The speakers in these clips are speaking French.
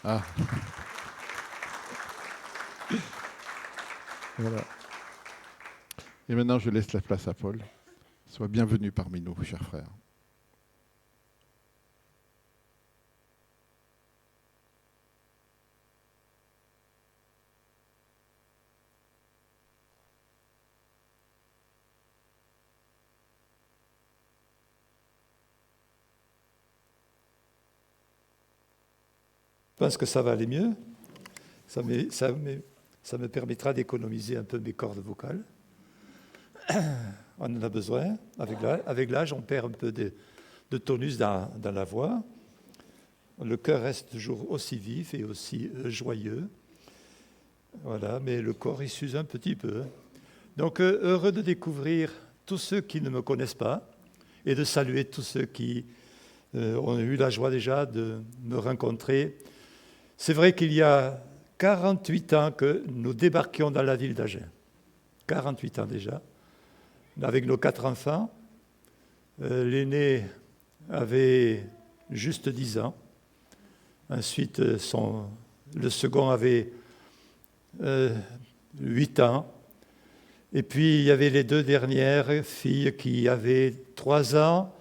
Ah, voilà. Et maintenant, je laisse la place à Paul. Sois bienvenu parmi nous, chers frères. Je pense que ça va aller mieux. Ça me permettra d'économiser un peu mes cordes vocales. On en a besoin. Avec l'âge, on perd un peu de tonus dans la voix. Le cœur reste toujours aussi vif et aussi joyeux. Voilà, mais le corps, il s'use un petit peu. Donc, heureux de découvrir tous ceux qui ne me connaissent pas et de saluer tous ceux qui ont eu la joie déjà de me rencontrer. C'est vrai qu'il y a 48 ans que nous débarquions dans la ville d'Agen. 48 ans déjà, avec nos 4 enfants. L'aîné avait juste 10 ans. Ensuite, le second avait 8 ans. Et puis, il y avait les 2 dernières filles qui avaient 3 ans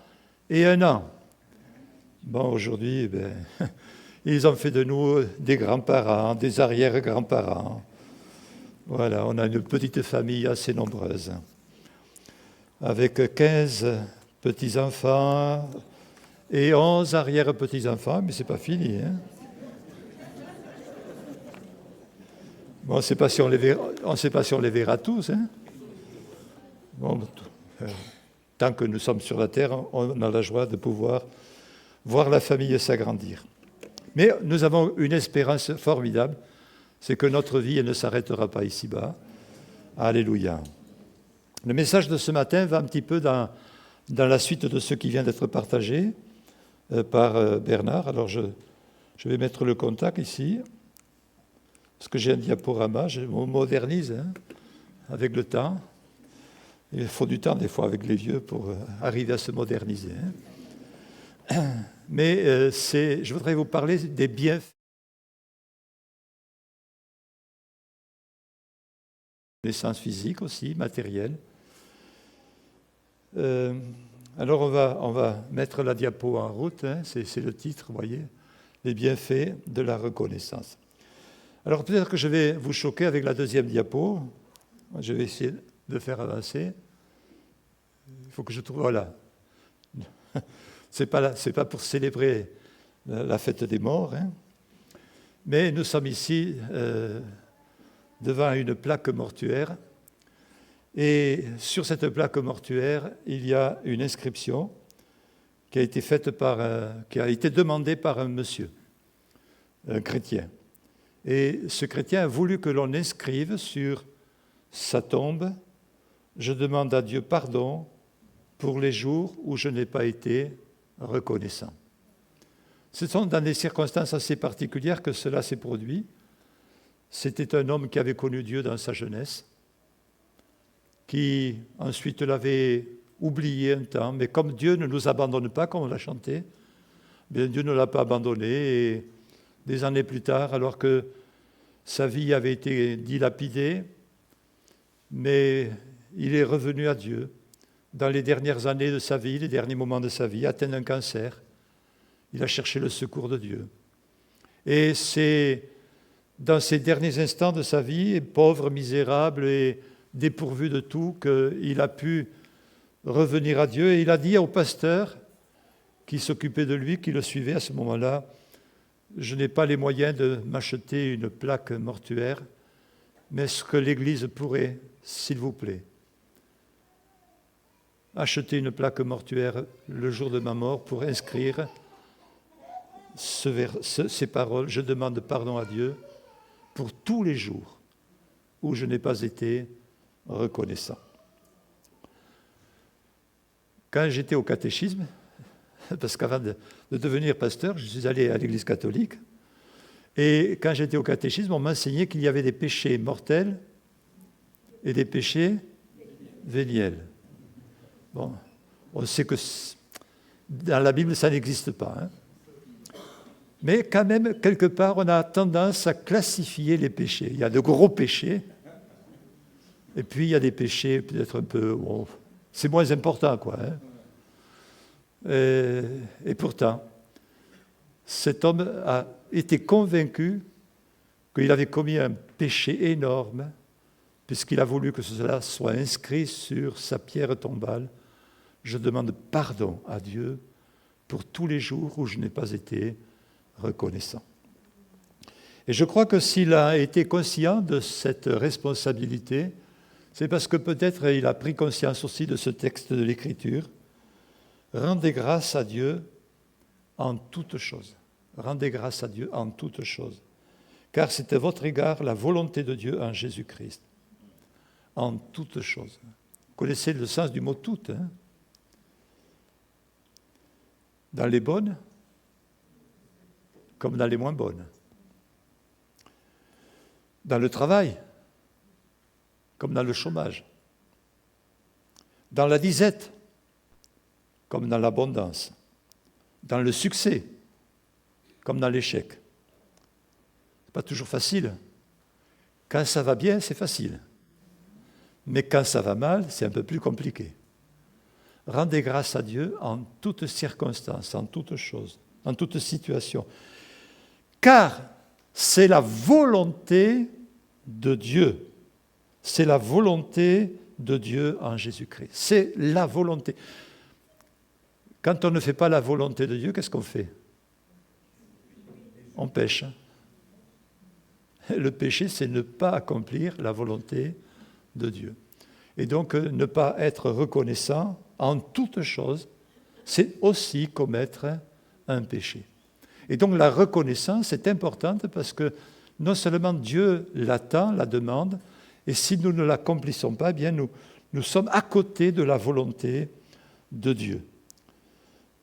et 1 an. Bon, aujourd'hui, ils ont fait de nous des grands-parents, des arrière-grands-parents. Voilà, on a une petite famille assez nombreuse, avec 15 petits-enfants et 11 arrière-petits-enfants, mais c'est pas fini. Hein. Bon, on ne sait pas si on les verra tous. Hein. Bon, tant que nous sommes sur la terre, on a la joie de pouvoir voir la famille s'agrandir. Mais nous avons une espérance formidable, c'est que notre vie ne s'arrêtera pas ici-bas. Alléluia. Le message de ce matin va un petit peu dans la suite de ce qui vient d'être partagé par Bernard. Alors je vais mettre le contact ici, parce que j'ai un diaporama, je me modernise avec le temps. Il faut du temps des fois avec les vieux pour arriver à se moderniser. Mais je voudrais vous parler des bienfaits. Naissance physique aussi, matérielle. Alors on va mettre la diapo en route, c'est le titre, vous voyez, les bienfaits de la reconnaissance. Alors peut-être que je vais vous choquer avec la deuxième diapo. Je vais essayer de faire avancer. Il faut que je trouve... Voilà. C'est pas pour célébrer la fête des morts, mais nous sommes ici devant une plaque mortuaire. Et sur cette plaque mortuaire, il y a une inscription qui a été demandée par un monsieur, un chrétien. Et ce chrétien a voulu que l'on inscrive sur sa tombe « Je demande à Dieu pardon pour les jours où je n'ai pas été reconnaissant ». Ce sont dans des circonstances assez particulières que cela s'est produit. C'était un homme qui avait connu Dieu dans sa jeunesse, qui ensuite l'avait oublié un temps, mais comme Dieu ne nous abandonne pas, comme on l'a chanté, bien Dieu ne l'a pas abandonné, et des années plus tard, alors que sa vie avait été dilapidée, mais il est revenu à Dieu dans les dernières années de sa vie, les derniers moments de sa vie, atteint d'un cancer. Il a cherché le secours de Dieu. Et c'est dans ces derniers instants de sa vie, pauvre, misérable et dépourvu de tout, qu'il a pu revenir à Dieu. Et il a dit au pasteur qui s'occupait de lui, qui le suivait à ce moment-là, « Je n'ai pas les moyens de m'acheter une plaque mortuaire, mais est-ce que l'Église pourrait, s'il vous plaît, acheter une plaque mortuaire le jour de ma mort pour inscrire ces paroles, je demande pardon à Dieu pour tous les jours où je n'ai pas été reconnaissant. » Quand j'étais au catéchisme, parce qu'avant de devenir pasteur, je suis allé à l'Église catholique, et quand j'étais au catéchisme, on m'enseignait qu'il y avait des péchés mortels et des péchés véniels. Bon, on sait que dans la Bible, ça n'existe pas. Mais quand même, quelque part, on a tendance à classifier les péchés. Il y a de gros péchés, et puis il y a des péchés peut-être un peu... Bon, c'est moins important, quoi. Et pourtant, cet homme a été convaincu qu'il avait commis un péché énorme, puisqu'il a voulu que cela soit inscrit sur sa pierre tombale. Je demande pardon à Dieu pour tous les jours où je n'ai pas été reconnaissant. Et je crois que s'il a été conscient de cette responsabilité, c'est parce que peut-être il a pris conscience aussi de ce texte de l'Écriture. Rendez grâce à Dieu en toutes choses. Rendez grâce à Dieu en toutes choses. Car c'est à votre égard la volonté de Dieu en Jésus-Christ. En toutes choses. Vous connaissez le sens du mot « toutes » hein? Dans les bonnes, comme dans les moins bonnes. Dans le travail, comme dans le chômage. Dans la disette, comme dans l'abondance. Dans le succès, comme dans l'échec. Ce n'est pas toujours facile. Quand ça va bien, c'est facile. Mais quand ça va mal, c'est un peu plus compliqué. Rendez grâce à Dieu en toutes circonstances, en toutes choses, en toutes situations. Car c'est la volonté de Dieu. C'est la volonté de Dieu en Jésus-Christ. C'est la volonté. Quand on ne fait pas la volonté de Dieu, qu'est-ce qu'on fait? On pêche. Le péché, c'est ne pas accomplir la volonté de Dieu. Et donc, ne pas être reconnaissant en toute chose, c'est aussi commettre un péché. Et donc, la reconnaissance est importante parce que non seulement Dieu l'attend, la demande, et si nous ne l'accomplissons pas, eh bien nous sommes à côté de la volonté de Dieu.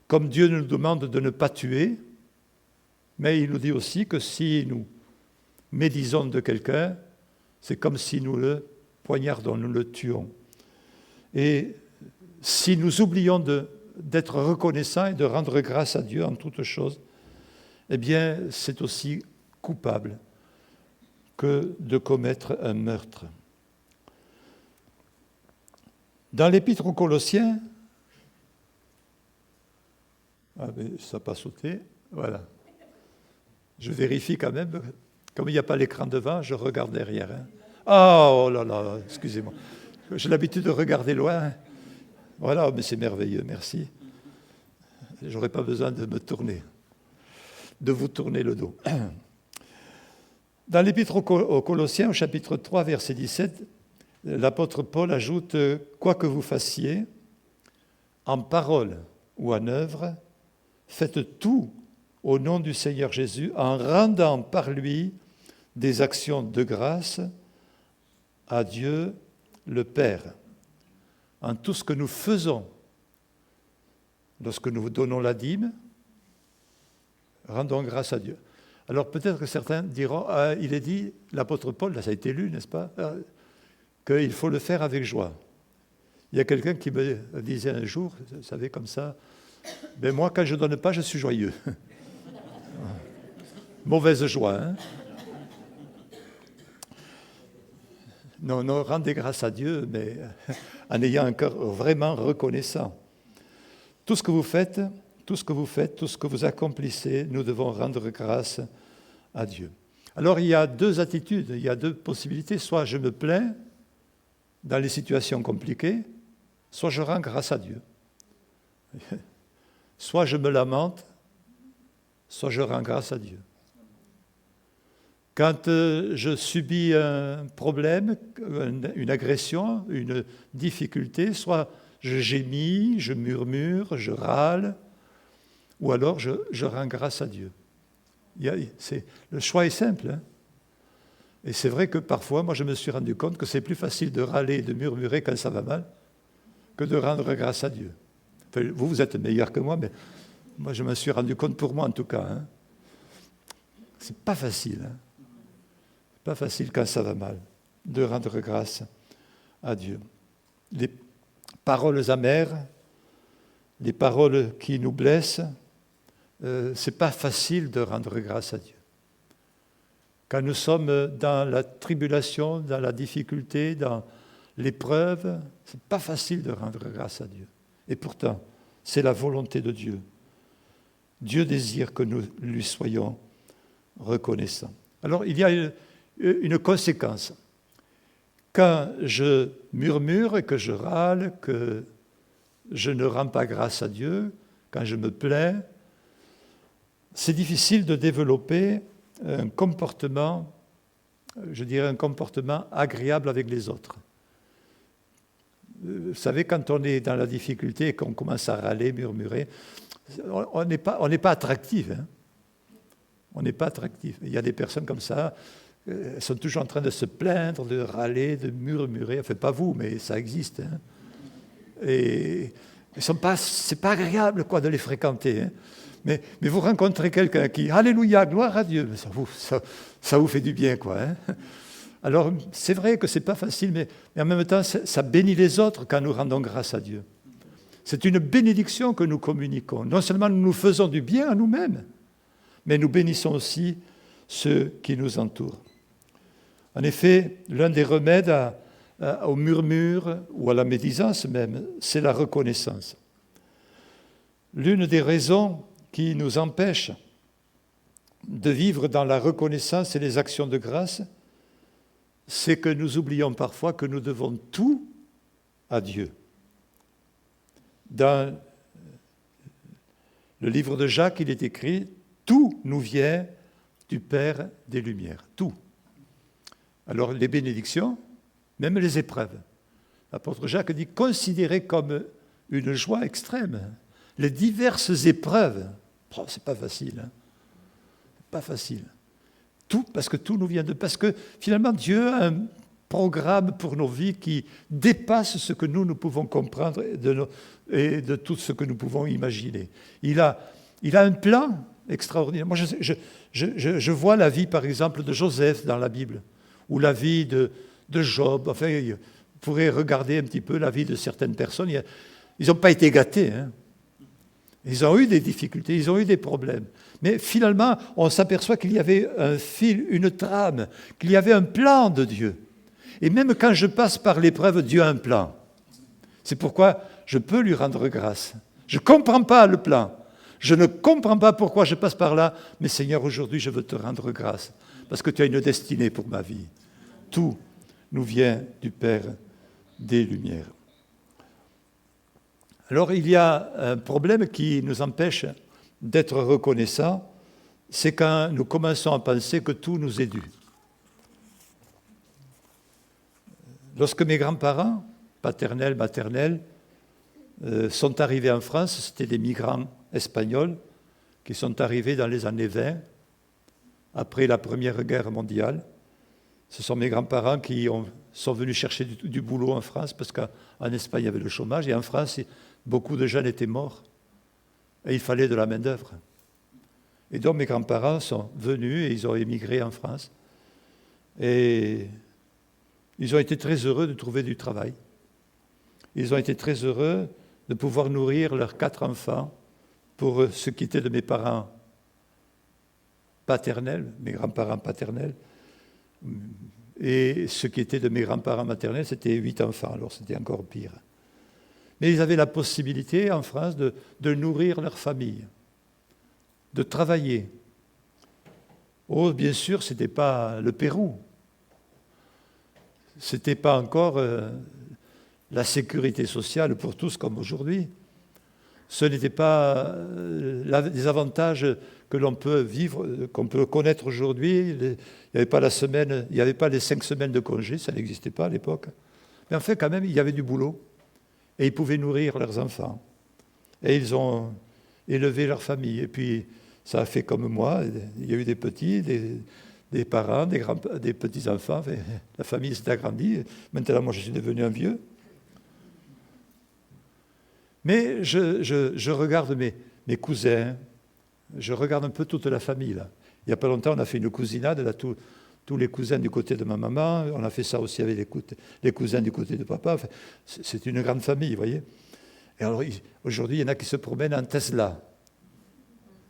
Comme Dieu nous demande de ne pas tuer, mais il nous dit aussi que si nous médisons de quelqu'un, c'est comme si nous le poignardons, nous le tuons. Et si nous oublions d'être reconnaissants et de rendre grâce à Dieu en toutes choses, eh bien, c'est aussi coupable que de commettre un meurtre. Dans l'Épître aux Colossiens, ça n'a pas sauté, voilà. Je vérifie quand même, comme il n'y a pas l'écran devant, je regarde derrière. Hein. Oh là là, excusez-moi. J'ai l'habitude de regarder loin. Voilà, mais c'est merveilleux, merci. Je n'aurais pas besoin de me tourner, de vous tourner le dos. Dans l'Épître aux Colossiens, au chapitre 3, verset 17, l'apôtre Paul ajoute « Quoi que vous fassiez, en parole ou en œuvre, faites tout au nom du Seigneur Jésus, en rendant par lui des actions de grâce à Dieu le Père. » En tout ce que nous faisons, lorsque nous donnons la dîme, rendons grâce à Dieu. Alors peut-être que certains diront, il est dit, l'apôtre Paul, là ça a été lu, n'est-ce pas, qu'il faut le faire avec joie. Il y a quelqu'un qui me disait un jour, vous savez, comme ça, ben moi quand je ne donne pas, je suis joyeux. Mauvaise joie, hein. Non, rendez grâce à Dieu, mais en ayant un cœur vraiment reconnaissant. Tout ce que vous faites, tout ce que vous accomplissez, nous devons rendre grâce à Dieu. Alors il y a deux attitudes, il y a deux possibilités. Soit je me plains dans les situations compliquées, soit je rends grâce à Dieu. Soit je me lamente, soit je rends grâce à Dieu. Quand je subis un problème, une agression, une difficulté, soit je gémis, je murmure, je râle, ou alors je rends grâce à Dieu. Le choix est simple. Hein. Et c'est vrai que parfois, moi je me suis rendu compte que c'est plus facile de râler et de murmurer quand ça va mal que de rendre grâce à Dieu. Enfin, vous êtes meilleur que moi, mais moi je me suis rendu compte pour moi en tout cas. Hein. C'est pas facile. Hein. Pas facile quand ça va mal, de rendre grâce à Dieu. Les paroles amères, les paroles qui nous blessent, ce n'est pas facile de rendre grâce à Dieu. Quand nous sommes dans la tribulation, dans la difficulté, dans l'épreuve, ce n'est pas facile de rendre grâce à Dieu. Et pourtant, c'est la volonté de Dieu. Dieu désire que nous lui soyons reconnaissants. Alors, il y a une conséquence. Quand je murmure et que je râle, que je ne rends pas grâce à Dieu, quand je me plains, c'est difficile de développer un comportement, je dirais un comportement agréable avec les autres. Vous savez, quand on est dans la difficulté et qu'on commence à râler, murmurer, on n'est pas attractif. Hein. On n'est pas attractif. Il y a des personnes comme ça, elles sont toujours en train de se plaindre, de râler, de murmurer. Enfin, pas vous, mais ça existe. Hein. Et c'est pas agréable quoi, de les fréquenter. Hein. Mais vous rencontrez quelqu'un qui, alléluia, gloire à Dieu, ça vous fait du bien, quoi. Hein. Alors, c'est vrai que ce n'est pas facile, mais en même temps, ça bénit les autres quand nous rendons grâce à Dieu. C'est une bénédiction que nous communiquons. Non seulement nous nous faisons du bien à nous-mêmes, mais nous bénissons aussi ceux qui nous entourent. En effet, l'un des remèdes au murmure ou à la médisance même, c'est la reconnaissance. L'une des raisons qui nous empêche de vivre dans la reconnaissance et les actions de grâce, c'est que nous oublions parfois que nous devons tout à Dieu. Dans le livre de Jacques, il est écrit « Tout nous vient du Père des Lumières. » Tout. Alors les bénédictions, même les épreuves. L'apôtre Jacques dit « Considérez comme une joie extrême les diverses épreuves. » C'est pas facile. Hein. Pas facile. Tout, parce que tout nous vient de... Parce que finalement, Dieu a un programme pour nos vies qui dépasse ce que nous pouvons comprendre et de tout ce que nous pouvons imaginer. Il a un plan extraordinaire. Moi, je vois la vie, par exemple, de Joseph dans la Bible, ou la vie de Job. Enfin, vous pourrez regarder un petit peu la vie de certaines personnes. Ils n'ont pas été gâtés, hein. Ils ont eu des difficultés, ils ont eu des problèmes. Mais finalement, on s'aperçoit qu'il y avait un fil, une trame, qu'il y avait un plan de Dieu. Et même quand je passe par l'épreuve, Dieu a un plan. C'est pourquoi je peux lui rendre grâce. Je ne comprends pas le plan. Je ne comprends pas pourquoi je passe par là. Mais Seigneur, aujourd'hui, je veux te rendre grâce. Parce que tu as une destinée pour ma vie. Tout nous vient du Père des Lumières. Alors, il y a un problème qui nous empêche d'être reconnaissants, c'est quand nous commençons à penser que tout nous est dû. Lorsque mes grands-parents, paternels, maternels, sont arrivés en France, c'était des migrants espagnols qui sont arrivés dans les années 20, après la Première Guerre mondiale. Ce sont mes grands-parents qui sont venus chercher du boulot en France, parce qu'en Espagne, il y avait le chômage, et en France, beaucoup de jeunes étaient morts, et il fallait de la main-d'œuvre. Et donc mes grands-parents sont venus et ils ont émigré en France. Et ils ont été très heureux de trouver du travail. Ils ont été très heureux de pouvoir nourrir leurs 4 enfants pour ce qui était de mes parents paternels, mes grands-parents paternels. Et ce qui était de mes grands-parents maternels, c'était 8 enfants, alors c'était encore pire. Mais ils avaient la possibilité en France de nourrir leur famille, de travailler. Oh, bien sûr, ce n'était pas le Pérou. Ce n'était pas encore la sécurité sociale pour tous comme aujourd'hui. Ce n'était pas les avantages que l'on peut vivre, qu'on peut connaître aujourd'hui. Il n'y avait pas la semaine, il n'y avait pas les 5 semaines de congé, ça n'existait pas à l'époque. Mais en fait, quand même, il y avait du boulot. Et ils pouvaient nourrir leurs enfants. Et ils ont élevé leur famille. Et puis, ça a fait comme moi. Il y a eu des petits, des parents, des petits-enfants. La famille s'est agrandie. Maintenant, moi, je suis devenu un vieux. Mais je regarde mes cousins. Je regarde un peu toute la famille, là. Il n'y a pas longtemps, on a fait une cousinade, là, tous les cousins du côté de ma maman, on a fait ça aussi avec les cousins du côté de papa. Enfin, c'est une grande famille, vous voyez. Et alors, aujourd'hui, il y en a qui se promènent en Tesla.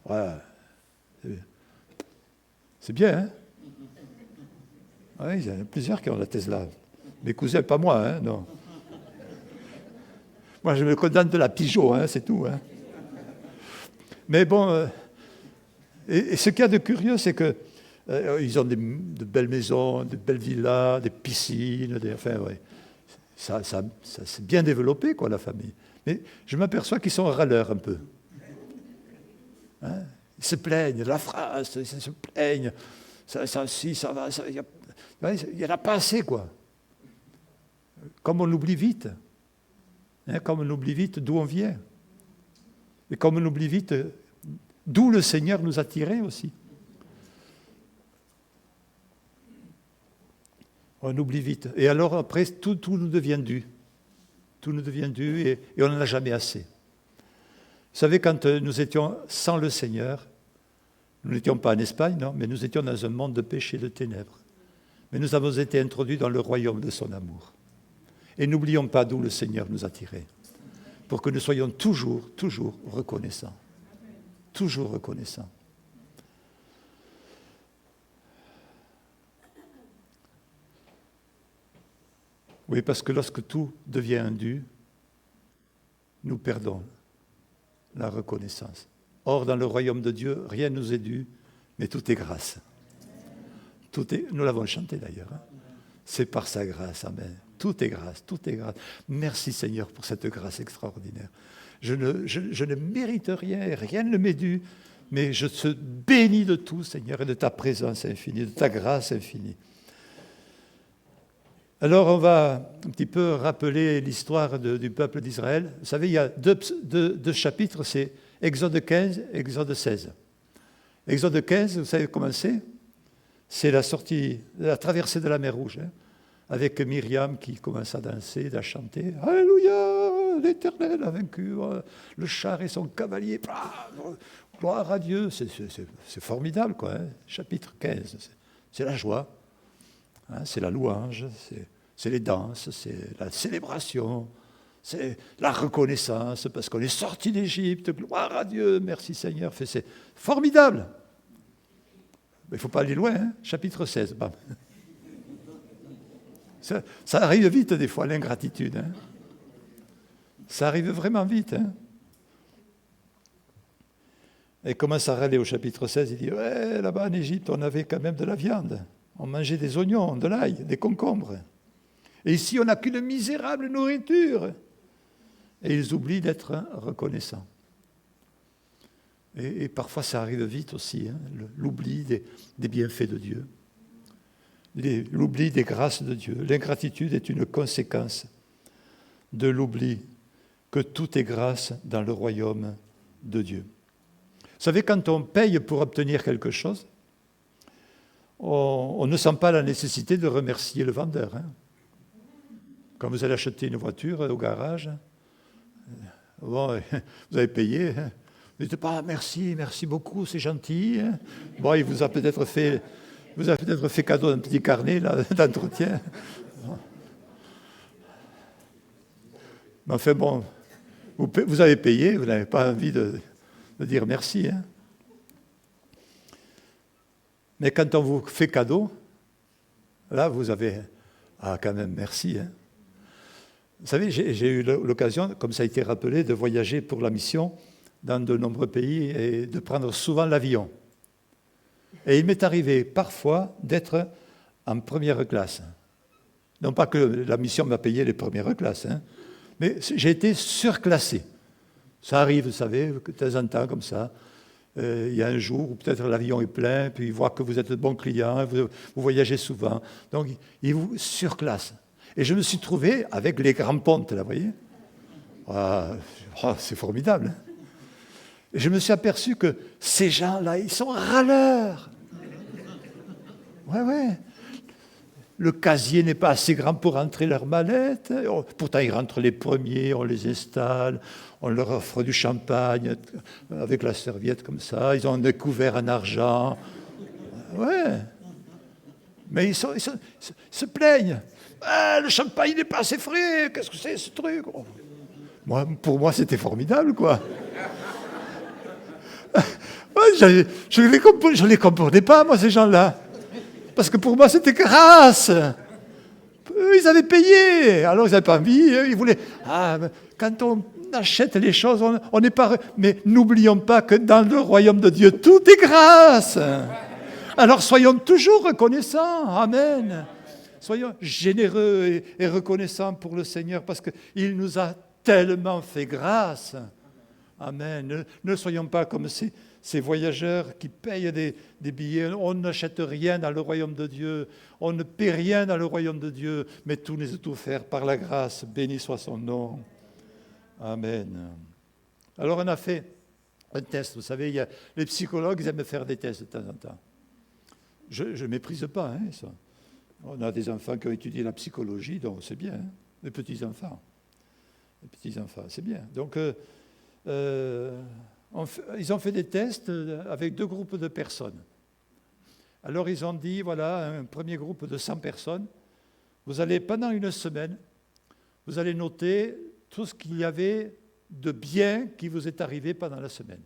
Voilà. C'est bien, hein? Oui, il y en a plusieurs qui ont la Tesla. Mes cousins, pas moi, hein, non. Moi, je me contente de la Peugeot, hein, c'est tout. Hein. Mais bon, et ce qu'il y a de curieux, c'est que ils ont de belles maisons, de belles villas, des piscines, enfin, ouais. Ça s'est bien développé, quoi, la famille. Mais je m'aperçois qu'ils sont râleurs un peu. Hein? Ils se plaignent de la France, ils se plaignent. Ça va, il n'y en a pas assez, quoi. Comme on oublie vite. Hein, comme on oublie vite d'où on vient. Et comme on oublie vite d'où le Seigneur nous a tirés aussi. On oublie vite. Et alors, après, tout nous devient dû. Tout nous devient dû et on n'en a jamais assez. Vous savez, quand nous étions sans le Seigneur, nous n'étions pas en Espagne, non, mais nous étions dans un monde de péché et de ténèbres. Mais nous avons été introduits dans le royaume de son amour. Et n'oublions pas d'où le Seigneur nous a tirés, pour que nous soyons toujours reconnaissants. Toujours reconnaissants. Oui, parce que lorsque tout devient un dû, nous perdons la reconnaissance. Or, dans le royaume de Dieu, rien ne nous est dû, mais tout est grâce. Nous l'avons chanté d'ailleurs. Hein. C'est par sa grâce, amen. Tout est grâce, tout est grâce. Merci Seigneur pour cette grâce extraordinaire. Je ne mérite rien, rien ne m'est dû, mais je te bénis de tout, Seigneur, et de ta présence infinie, de ta grâce infinie. Alors, on va un petit peu rappeler l'histoire du peuple d'Israël. Vous savez, il y a deux chapitres, c'est Exode 15 et Exode 16. Exode 15, vous savez comment c'est? C'est la traversée de la mer Rouge, hein, avec Myriam qui commence à danser, à chanter. « Alléluia, l'Éternel a vaincu le char et son cavalier. Gloire à Dieu !» C'est formidable, quoi. Hein, chapitre 15, c'est la joie. Hein, c'est la louange, c'est les danses, c'est la célébration, c'est la reconnaissance, parce qu'on est sorti d'Égypte, gloire à Dieu, merci Seigneur, c'est formidable. Mais il ne faut pas aller loin, hein, chapitre 16. Bam. Ça arrive vite des fois, l'ingratitude. Hein. Ça arrive vraiment vite. Hein. Et commence à râler au chapitre 16, il dit, ouais, là-bas en Égypte, on avait quand même de la viande. On mangeait des oignons, de l'ail, des concombres. Et ici, on n'a qu'une misérable nourriture. Et ils oublient d'être reconnaissants. Et parfois, ça arrive vite aussi, hein, l'oubli des bienfaits de Dieu. L'oubli des grâces de Dieu. L'ingratitude est une conséquence de l'oubli que tout est grâce dans le royaume de Dieu. Vous savez, quand on paye pour obtenir quelque chose, on ne sent pas la nécessité de remercier le vendeur. Hein. Quand vous allez acheter une voiture au garage, bon, vous avez payé, hein. Vous ne dites pas merci beaucoup, c'est gentil. Hein. Bon, il vous a peut-être fait cadeau d'un petit carnet là, d'entretien. Mais enfin bon, vous avez payé, vous n'avez pas envie de dire merci. Hein. Mais quand on vous fait cadeau, là, vous avez... Ah, quand même, merci. Hein. Vous savez, j'ai eu l'occasion, comme ça a été rappelé, de voyager pour la mission dans de nombreux pays et de prendre souvent l'avion. Et il m'est arrivé parfois d'être en première classe. Non pas que la mission m'a payé les premières classes, hein, mais j'ai été surclassé. Ça arrive, vous savez, de temps en temps, comme ça. Il y a un jour où peut-être l'avion est plein, puis il voit que vous êtes de bons clients, vous voyagez souvent. Donc, il vous surclasse. Et je me suis trouvé avec les grands pontes, là, vous voyez. C'est formidable. Hein. Et je me suis aperçu que ces gens-là, ils sont râleurs. Ouais. Le casier n'est pas assez grand pour rentrer leur mallette. Pourtant, ils rentrent les premiers, on les installe, on leur offre du champagne avec la serviette comme ça. Ils ont des couverts en argent. Ouais. Mais ils se plaignent. Ah, le champagne n'est pas assez frais. Qu'est-ce que c'est ce truc? Pour moi, c'était formidable, quoi. Ouais, je les comprenais pas, moi, ces gens-là. Parce que pour moi, c'était grâce. Ils avaient payé, alors ils n'avaient pas envie, ils voulaient... Ah, quand on achète les choses, on n'est pas... Mais n'oublions pas que dans le royaume de Dieu, tout est grâce. Alors soyons toujours reconnaissants, amen. Soyons généreux et reconnaissants pour le Seigneur parce qu'il nous a tellement fait grâce. Amen. Ne soyons pas comme ces voyageurs qui payent des billets. On n'achète rien dans le royaume de Dieu. On ne paie rien dans le royaume de Dieu. Mais tout nous est offert par la grâce. Béni soit son nom. Amen. Alors on a fait un test. Vous savez, les psychologues ils aiment faire des tests de temps en temps. Je ne méprise pas ça. On a des enfants qui ont étudié la psychologie, donc c'est bien. Les petits-enfants. Les petits-enfants, c'est bien. Donc... ils ont fait des tests avec 2 groupes de personnes. Alors ils ont dit, voilà, un premier groupe de 100 personnes, vous allez, pendant une semaine, vous allez noter tout ce qu'il y avait de bien qui vous est arrivé pendant la semaine.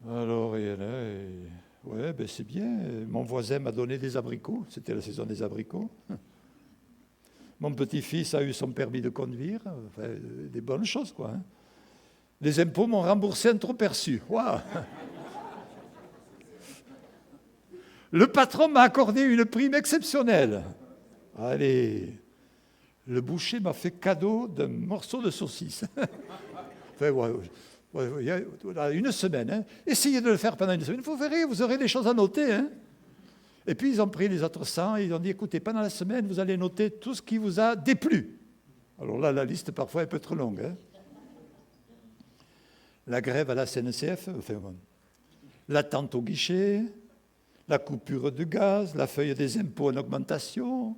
Alors, ouais, ben c'est bien, mon voisin m'a donné des abricots, c'était la saison des abricots. Mon petit-fils a eu son permis de conduire, enfin, des bonnes choses, quoi. Les impôts m'ont remboursé un trop-perçu. Waouh! Le patron m'a accordé une prime exceptionnelle. Allez, le boucher m'a fait cadeau d'un morceau de saucisse. Enfin, une semaine. Essayez de le faire pendant une semaine. Vous verrez, vous aurez des choses à noter. Et puis, ils ont pris les autres 100 et ils ont dit, écoutez, pendant la semaine, vous allez noter tout ce qui vous a déplu. Alors là, la liste, parfois, elle peut être longue. La grève à la SNCF, l'attente au guichet, la coupure de gaz, la feuille des impôts en augmentation,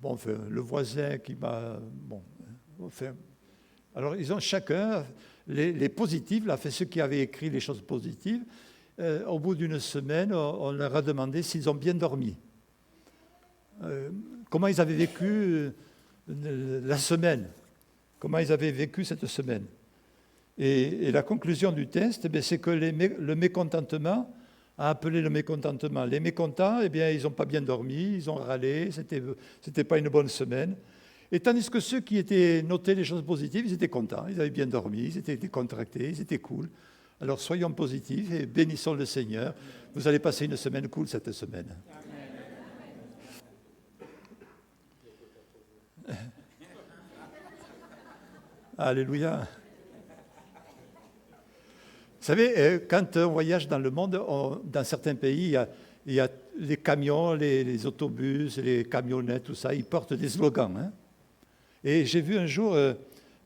le voisin qui m'a... Alors, ils ont chacun, les positifs, là, ceux qui avaient écrit les choses positives, au bout d'une semaine, on leur a demandé s'ils ont bien dormi. Comment ils avaient vécu la semaine. Comment ils avaient vécu cette semaine. Et la conclusion du test, c'est que le mécontentement a appelé le mécontentement. Les mécontents, ils n'ont pas bien dormi, ils ont râlé, c'était pas une bonne semaine. Et tandis que ceux qui étaient notés les choses positives, ils étaient contents, ils avaient bien dormi, ils étaient décontractés, ils étaient cool. Alors soyons positifs et bénissons le Seigneur. Vous allez passer une semaine cool cette semaine. Alléluia. Vous savez, quand on voyage dans le monde, dans certains pays, il y a les camions, les autobus, les camionnettes, tout ça, ils portent des slogans. Et j'ai vu un jour...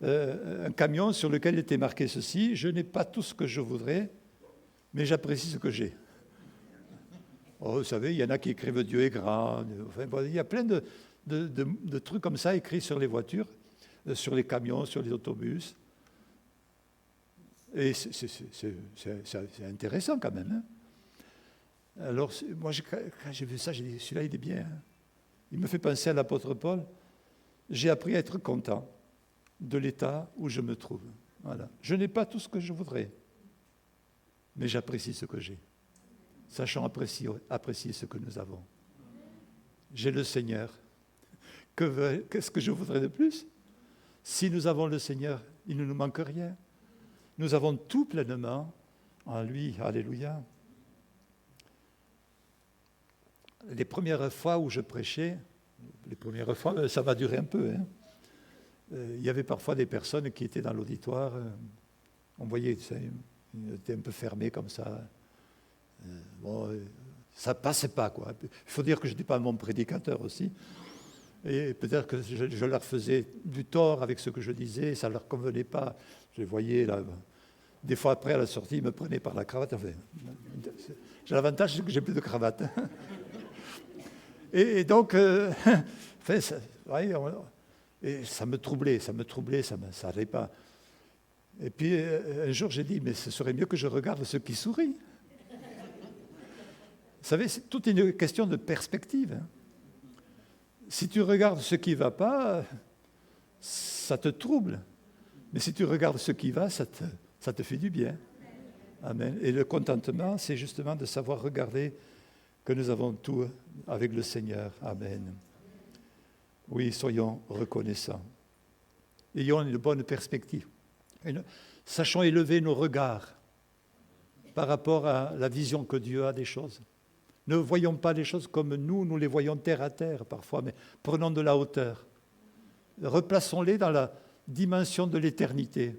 un camion sur lequel était marqué ceci, je n'ai pas tout ce que je voudrais, mais j'apprécie ce que j'ai. Oh, vous savez, il y en a qui écrivent Dieu est grand. Il y a plein de trucs comme ça écrits sur les voitures, sur les camions, sur les autobus. Et c'est intéressant quand même. Alors, moi, quand j'ai vu ça, j'ai dit, celui-là, il est bien. Il me fait penser à l'apôtre Paul. J'ai appris à être content de l'état où je me trouve. Voilà. Je n'ai pas tout ce que je voudrais, mais j'apprécie ce que j'ai. Sachant apprécier ce que nous avons. J'ai le Seigneur. Qu'est-ce que je voudrais de plus? Si nous avons le Seigneur, il ne nous manque rien. Nous avons tout pleinement en lui. Alléluia. Les premières fois où je prêchais, ça va durer un peu, il y avait parfois des personnes qui étaient dans l'auditoire, on voyait, ils étaient un peu fermés comme ça. Ça passait pas, quoi. Il faut dire que je n'étais pas mon prédicateur aussi. Et peut-être que je leur faisais du tort avec ce que je disais, ça ne leur convenait pas. Je les voyais là. Des fois après, à la sortie, ils me prenaient par la cravate. Enfin, j'ai l'avantage, c'est que j'ai plus de cravate. Et donc, et ça me troublait, ça n'allait pas. Et puis, un jour, j'ai dit, mais ce serait mieux que je regarde ceux qui sourient. Vous savez, c'est toute une question de perspective. Si tu regardes ce qui ne va pas, ça te trouble. Mais si tu regardes ce qui va, ça te fait du bien. Amen. Et le contentement, c'est justement de savoir regarder que nous avons tout avec le Seigneur. Amen. Oui, soyons reconnaissants. Ayons une bonne perspective. Sachons élever nos regards par rapport à la vision que Dieu a des choses. Ne voyons pas les choses comme nous les voyons terre à terre parfois, mais prenons de la hauteur. Replaçons-les dans la dimension de l'éternité.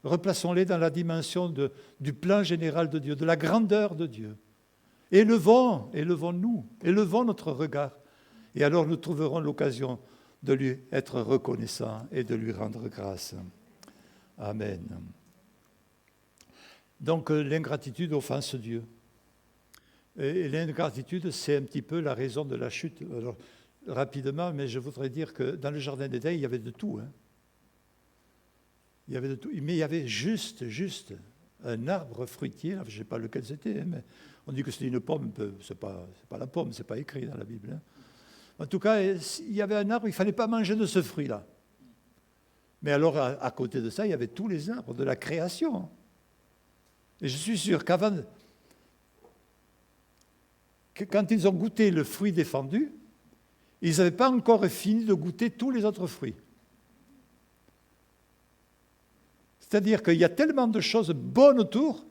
Replaçons-les dans la dimension du plan général de Dieu, de la grandeur de Dieu. Élevons-nous, élevons notre regard. Et alors nous trouverons l'occasion de lui être reconnaissants et de lui rendre grâce. Amen. Donc l'ingratitude offense Dieu. Et l'ingratitude, c'est un petit peu la raison de la chute. Alors, rapidement, mais je voudrais dire que dans le jardin d'Éden, il y avait de tout. Il y avait de tout. Mais il y avait juste un arbre fruitier, je ne sais pas lequel c'était, mais on dit que c'était une pomme, c'est pas la pomme, c'est pas écrit dans la Bible. En tout cas, il y avait un arbre, il ne fallait pas manger de ce fruit-là. Mais alors, à côté de ça, il y avait tous les arbres de la création. Et je suis sûr qu'avant, quand ils ont goûté le fruit défendu, ils n'avaient pas encore fini de goûter tous les autres fruits. C'est-à-dire qu'il y a tellement de choses bonnes autour,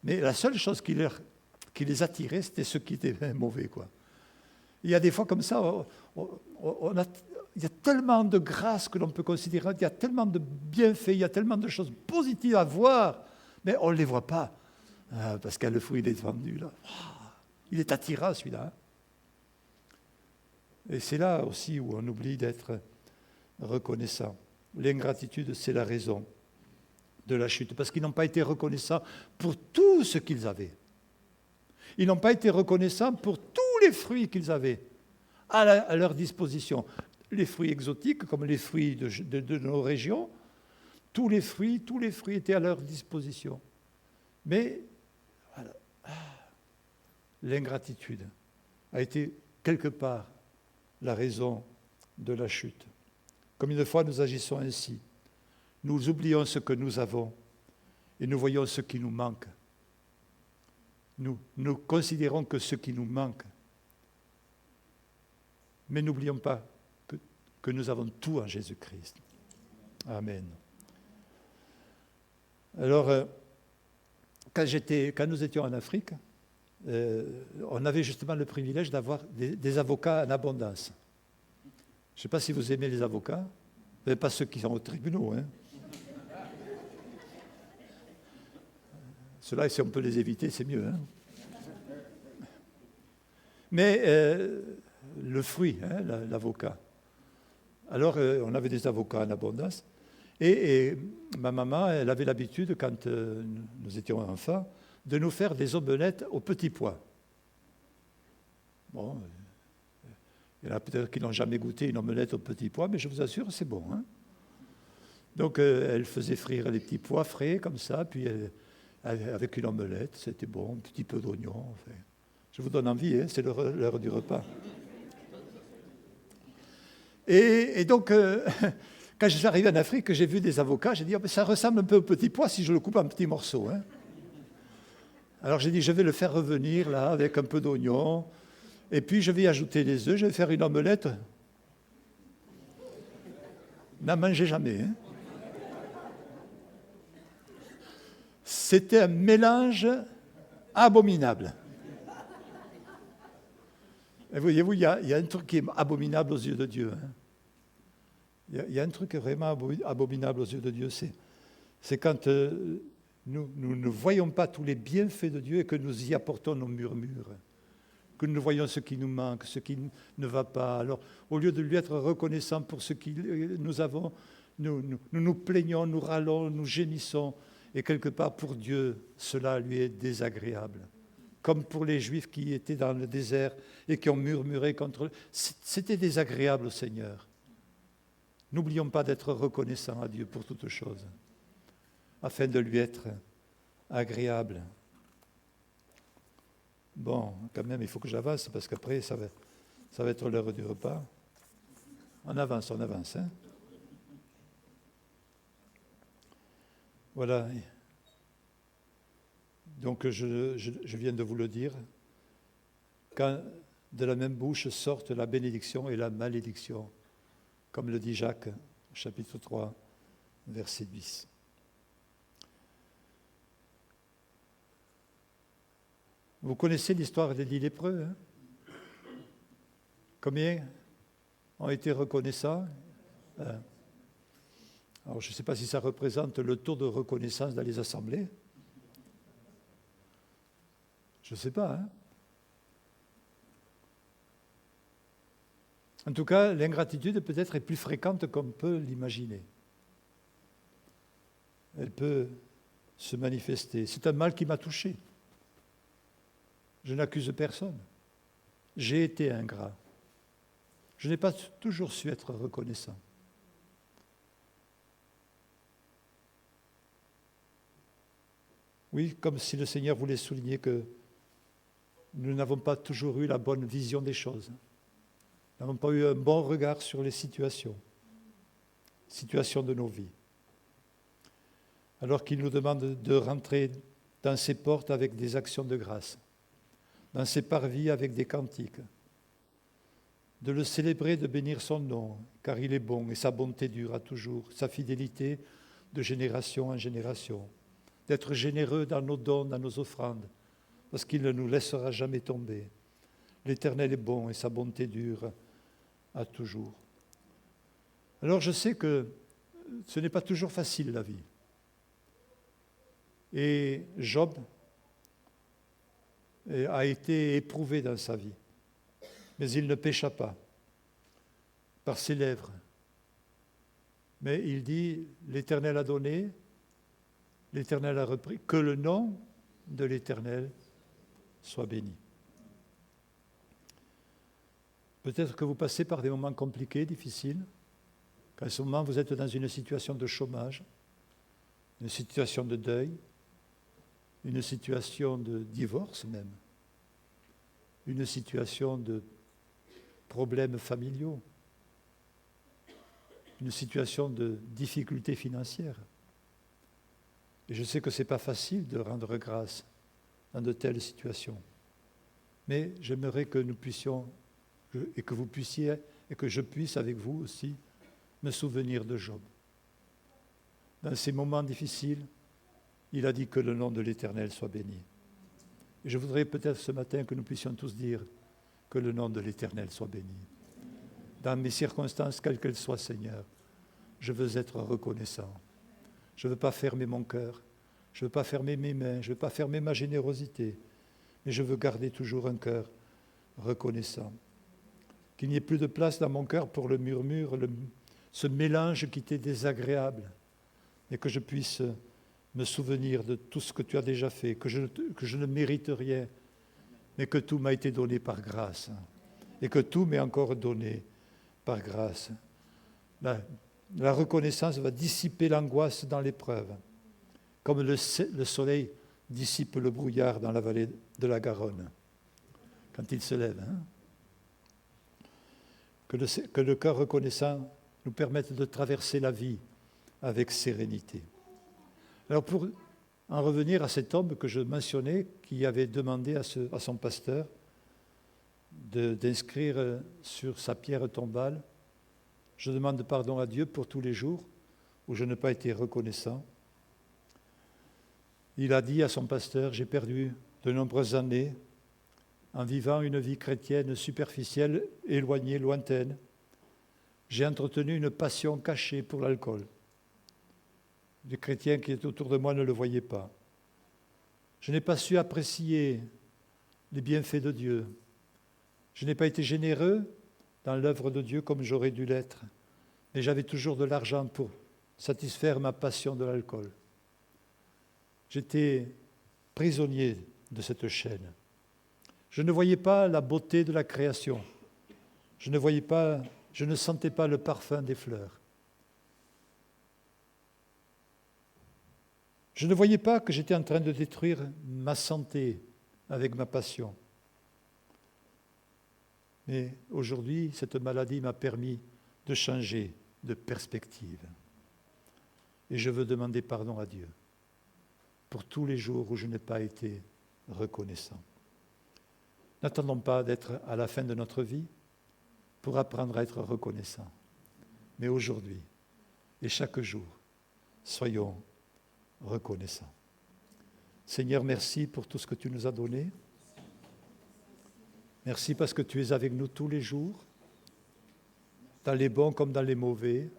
mais la seule chose qui les attirait, c'était ce qui était mauvais, quoi. Il y a des fois comme ça, il y a tellement de grâce que l'on peut considérer, il y a tellement de bienfaits, il y a tellement de choses positives à voir, mais on ne les voit pas, parce qu'il y a le fruit défendu, là. Il est attirant, celui-là. Et c'est là aussi où on oublie d'être reconnaissant. L'ingratitude, c'est la raison de la chute, parce qu'ils n'ont pas été reconnaissants pour tout ce qu'ils avaient. Ils n'ont pas été reconnaissants pour tous les fruits qu'ils avaient à leur disposition. Les fruits exotiques, comme les fruits de nos régions, tous les fruits étaient à leur disposition. Mais voilà, l'ingratitude a été quelque part la raison de la chute. Combien de fois nous agissons ainsi? Nous oublions ce que nous avons et nous voyons ce qui nous manque. Nous considérons que ce qui nous manque. Mais n'oublions pas que nous avons tout en Jésus-Christ. Amen. Alors, quand nous étions en Afrique, on avait justement le privilège d'avoir des avocats en abondance. Je ne sais pas si vous aimez les avocats, mais pas ceux qui sont aux tribunaux. Ceux-là, si on peut les éviter, c'est mieux. Mais le fruit, l'avocat. Alors, on avait des avocats en abondance. Et ma maman, elle avait l'habitude, quand nous étions enfants, de nous faire des omelettes aux petits pois. Bon, il y en a peut-être qui n'ont jamais goûté une omelette aux petits pois, mais je vous assure, c'est bon. Donc, elle faisait frire les petits pois frais, comme ça, puis avec une omelette, c'était bon, un petit peu d'oignon. Enfin. Je vous donne envie, c'est l'heure du repas. Et donc, quand je suis arrivé en Afrique, j'ai vu des avocats, j'ai dit, ça ressemble un peu au petit pois si je le coupe en petits morceaux. Alors j'ai dit, je vais le faire revenir là, avec un peu d'oignon, et puis je vais y ajouter les œufs, je vais faire une omelette. N'en mangez jamais. C'était un mélange abominable. Et voyez-vous, il y a un truc qui est abominable aux yeux de Dieu. Il y a un truc vraiment abominable aux yeux de Dieu, c'est quand nous ne voyons pas tous les bienfaits de Dieu et que nous y apportons nos murmures, que nous voyons ce qui nous manque, ce qui ne va pas. Alors, au lieu de lui être reconnaissant pour ce que nous avons, nous plaignons, nous râlons, nous gémissons, et quelque part pour Dieu, cela lui est désagréable. Comme pour les Juifs qui étaient dans le désert et qui ont murmuré contre eux, c'était désagréable au Seigneur. N'oublions pas d'être reconnaissants à Dieu pour toutes choses, afin de lui être agréable. Bon, quand même, il faut que j'avance, parce qu'après, ça va être l'heure du repas. On avance. Voilà. Donc je viens de vous le dire. Quand de la même bouche sortent la bénédiction et la malédiction, comme le dit Jacques, chapitre 3, verset 10. Vous connaissez l'histoire des 10 lépreux, hein? Combien ont été reconnaissants? Alors, je ne sais pas si ça représente le taux de reconnaissance dans les assemblées. Je ne sais pas, hein? En tout cas, l'ingratitude peut-être est plus fréquente qu'on peut l'imaginer. Elle peut se manifester. C'est un mal qui m'a touché. Je n'accuse personne. J'ai été ingrat. Je n'ai pas toujours su être reconnaissant. Oui, comme si le Seigneur voulait souligner que nous n'avons pas toujours eu la bonne vision des choses. Nous n'avons pas eu un bon regard sur les situations de nos vies. Alors qu'il nous demande de rentrer dans ses portes avec des actions de grâce, dans ses parvis avec des cantiques, de le célébrer, de bénir son nom, car il est bon et sa bonté dure à toujours, sa fidélité de génération en génération, d'être généreux dans nos dons, dans nos offrandes, parce qu'il ne nous laissera jamais tomber. L'Éternel est bon et sa bonté dure à toujours. Alors je sais que ce n'est pas toujours facile la vie. Et Job a été éprouvé dans sa vie. Mais il ne pécha pas par ses lèvres. Mais il dit, l'Éternel a donné, l'Éternel a repris, que le nom de l'Éternel soit béni. Peut-être que vous passez par des moments compliqués, difficiles, qu'en ce moment vous êtes dans une situation de chômage, une situation de deuil, une situation de divorce même, une situation de problèmes familiaux, une situation de difficultés financières. Et je sais que ce n'est pas facile de rendre grâce dans de telles situations. Mais j'aimerais que nous puissions, et que vous puissiez, et que je puisse avec vous aussi, me souvenir de Job. Dans ces moments difficiles, il a dit que le nom de l'Éternel soit béni. Et je voudrais peut-être ce matin que nous puissions tous dire que le nom de l'Éternel soit béni. Dans mes circonstances, quelles qu'elles soient, Seigneur, je veux être reconnaissant. Je ne veux pas fermer mon cœur, je ne veux pas fermer mes mains, je ne veux pas fermer ma générosité, mais je veux garder toujours un cœur reconnaissant. Qu'il n'y ait plus de place dans mon cœur pour le murmure, ce mélange qui t'est désagréable, et que je puisse me souvenir de tout ce que tu as déjà fait, que je ne mérite rien, mais que tout m'a été donné par grâce, et que tout m'est encore donné par grâce. La reconnaissance va dissiper l'angoisse dans l'épreuve, comme le soleil dissipe le brouillard dans la vallée de la Garonne, quand il se lève. Que le cœur reconnaissant nous permette de traverser la vie avec sérénité. Alors pour en revenir à cet homme que je mentionnais, qui avait demandé à son pasteur d'inscrire sur sa pierre tombale, je demande pardon à Dieu pour tous les jours où je n'ai pas été reconnaissant. Il a dit à son pasteur, j'ai perdu de nombreuses années en vivant une vie chrétienne superficielle, éloignée, lointaine. J'ai entretenu une passion cachée pour l'alcool. Les chrétiens qui étaient autour de moi ne le voyaient pas. Je n'ai pas su apprécier les bienfaits de Dieu. Je n'ai pas été généreux dans l'œuvre de Dieu comme j'aurais dû l'être. Mais j'avais toujours de l'argent pour satisfaire ma passion de l'alcool. J'étais prisonnier de cette chaîne. Je ne voyais pas la beauté de la création. Je ne sentais pas le parfum des fleurs. Je ne voyais pas que j'étais en train de détruire ma santé avec ma passion. Mais aujourd'hui, cette maladie m'a permis de changer de perspective. Et je veux demander pardon à Dieu. pour tous les jours où je n'ai pas été reconnaissant. N'attendons pas d'être à la fin de notre vie pour apprendre à être reconnaissant. Mais aujourd'hui et chaque jour, soyons reconnaissants. Seigneur, merci pour tout ce que tu nous as donné. Merci parce que tu es avec nous tous les jours, dans les bons comme dans les mauvais.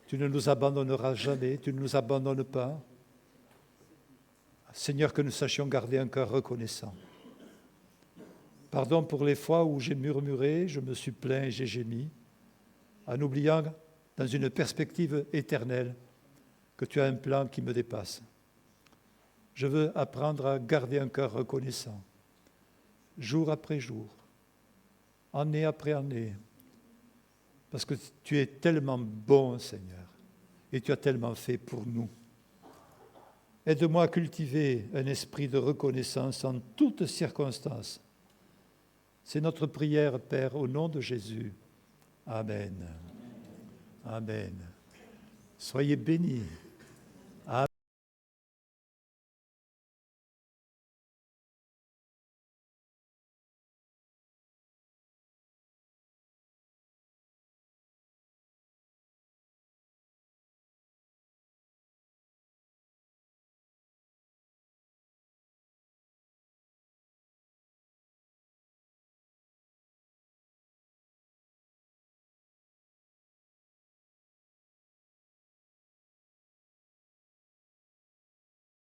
Tu ne nous abandonneras jamais, tu ne nous abandonnes pas. Seigneur, que nous sachions garder un cœur reconnaissant. Pardon pour les fois où j'ai murmuré, je me suis plaint et j'ai gémi, en oubliant, dans une perspective éternelle, que tu as un plan qui me dépasse. Je veux apprendre à garder un cœur reconnaissant, jour après jour, année après année, parce que tu es tellement bon, Seigneur, et tu as tellement fait pour nous. Aide-moi à cultiver un esprit de reconnaissance en toutes circonstances. C'est notre prière, Père, au nom de Jésus. Amen. Amen. Soyez bénis.